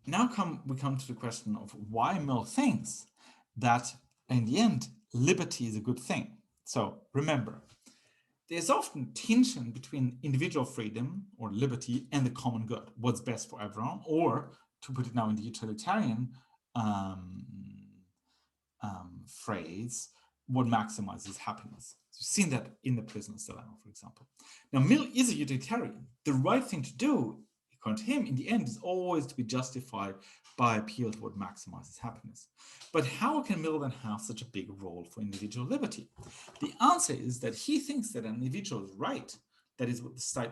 Now we come to the question of why Mill thinks that in the end, liberty is a good thing. So remember, there's often tension between individual freedom or liberty and the common good, what's best for everyone, or to put it now in the utilitarian um, phrase, what maximizes happiness. So you've seen that in the prisoner's dilemma, for example. Now, Mill is a utilitarian. The right thing to do, according to him, in the end, is always to be justified by appeal to what maximizes happiness. But how can Mill then have such a big role for individual liberty? The answer is that he thinks that an individual's right, that is what the state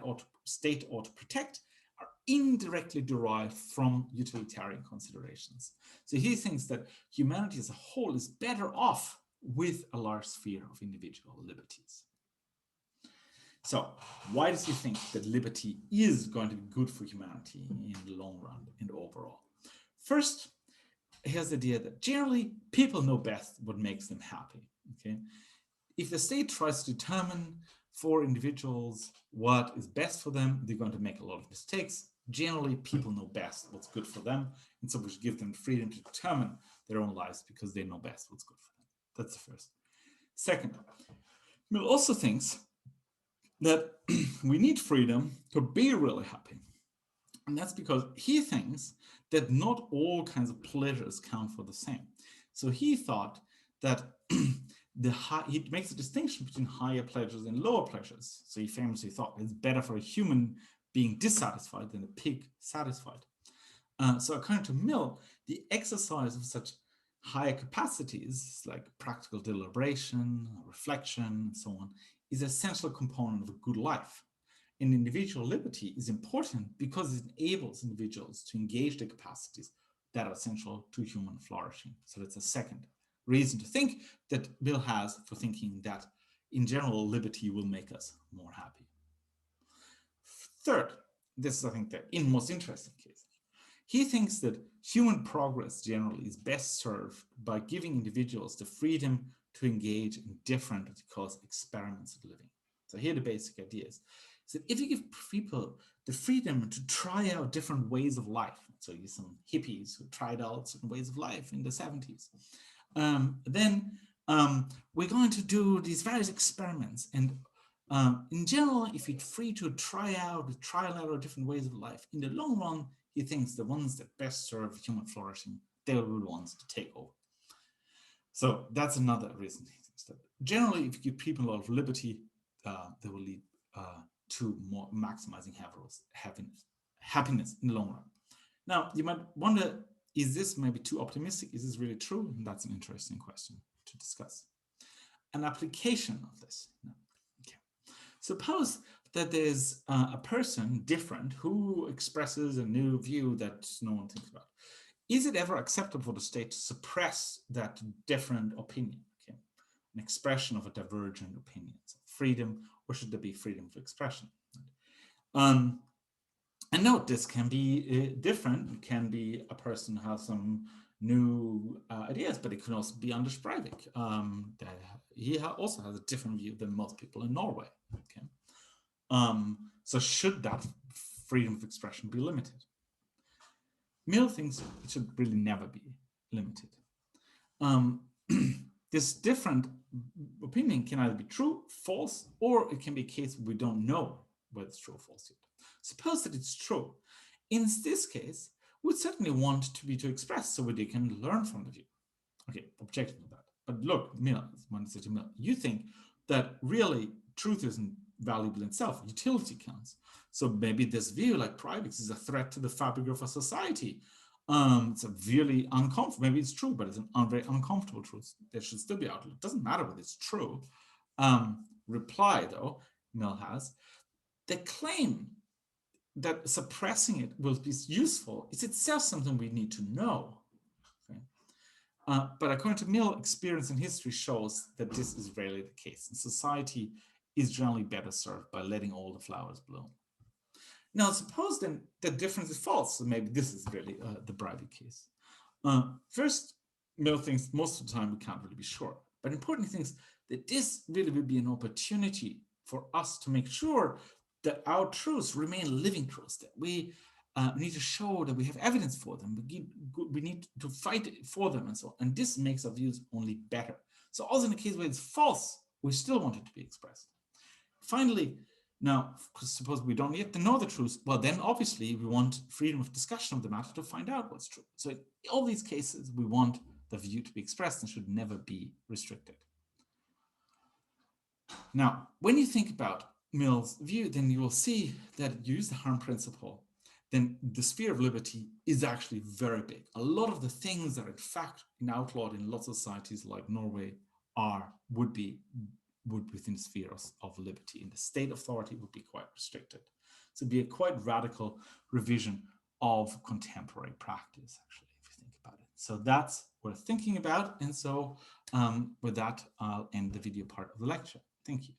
ought to protect, are indirectly derived from utilitarian considerations. So he thinks that humanity as a whole is better off with a large sphere of individual liberties. So why does he think that liberty is going to be good for humanity in the long run and overall? First, here's the idea that generally people know best what makes them happy. Okay, if the state tries to determine for individuals what is best for them, they're going to make a lot of mistakes. Generally, people know best what's good for them, and so we should give them freedom to determine their own lives because they know best what's good for them. That's the first. Second, Mill also thinks that we need freedom to be really happy. And that's because he thinks that not all kinds of pleasures count for the same. So he thought that he makes a distinction between higher pleasures and lower pleasures. So he famously thought it's better for a human being dissatisfied than a pig satisfied. So according to Mill, the exercise of such higher capacities like practical deliberation, reflection, and so on, is an essential component of a good life. And individual liberty is important because it enables individuals to engage the capacities that are essential to human flourishing. So that's a second reason to think that Mill has for thinking that in general liberty will make us more happy. Third, this is I think the most interesting case. He thinks that human progress generally is best served by giving individuals the freedom to engage in different, what he calls, experiments of living. So here the basic idea is that if you give people the freedom to try out different ways of life, so you some hippies who tried out certain ways of life in the 70s, then we're going to do these various experiments. And in general, if you're free to try out different ways of life, in the long run, he thinks the ones that best serve human flourishing, they will be the ones to take over. So that's another reason he thinks that. Generally, if you give people a lot of liberty, they will lead to more maximizing happiness in the long run. Now, you might wonder, is this maybe too optimistic? Is this really true? And that's an interesting question to discuss. An application of this. No. Okay. Suppose that there's a person different who expresses a new view that no one thinks about. Is it ever acceptable for the state to suppress that different opinion? Okay. An expression of a divergent opinion. So freedom, or should there be freedom of expression? And note, this can be different. It can be a person who has some new ideas, but it can also be Anders Breivik. He also has a different view than most people in Norway. Okay. So should that freedom of expression be limited? Mill thinks it should really never be limited. This different opinion can either be true, false, or it can be a case where we don't know whether it's true or false yet. Suppose that it's true. In this case, we'd certainly want to be to express so they can learn from the view. Okay, objection to that. But look, Mill, you think that really truth isn't valuable in itself. Utility counts. So maybe this view, like Breivik's, is a threat to the fabric of a society. It's a really uncomfortable, maybe it's true, but it's an very uncomfortable truth. There should still be outlet. It doesn't matter whether it's true. Reply, though, Mill has, the claim that suppressing it will be useful is itself something we need to know. Okay? But according to Mill, experience and history shows that this is rarely the case. And society is generally better served by letting all the flowers bloom. Now, suppose then the difference is false. So maybe this is really the Breivik case. First, Mill thinks most of the time we can't really be sure. But important things that this really will be an opportunity for us to make sure that our truths remain living truths, that we We need to show that we have evidence for them. We need to fight for them and so on. And this makes our views only better. So also in the case where it's false, we still want it to be expressed. Finally, now, suppose we don't yet know the truth. Well, then obviously we want freedom of discussion of the matter to find out what's true. So in all these cases, we want the view to be expressed and should never be restricted. Now, when you think about Mill's view, then you will see that you use the harm principle, then the sphere of liberty is actually very big. A lot of the things that are in fact outlawed in lots of societies like Norway would be within the sphere of liberty, and the state authority would be quite restricted. So it'd be a quite radical revision of contemporary practice, actually, if you think about it. So that's what we're thinking about. And so with that, I'll end the video part of the lecture. Thank you.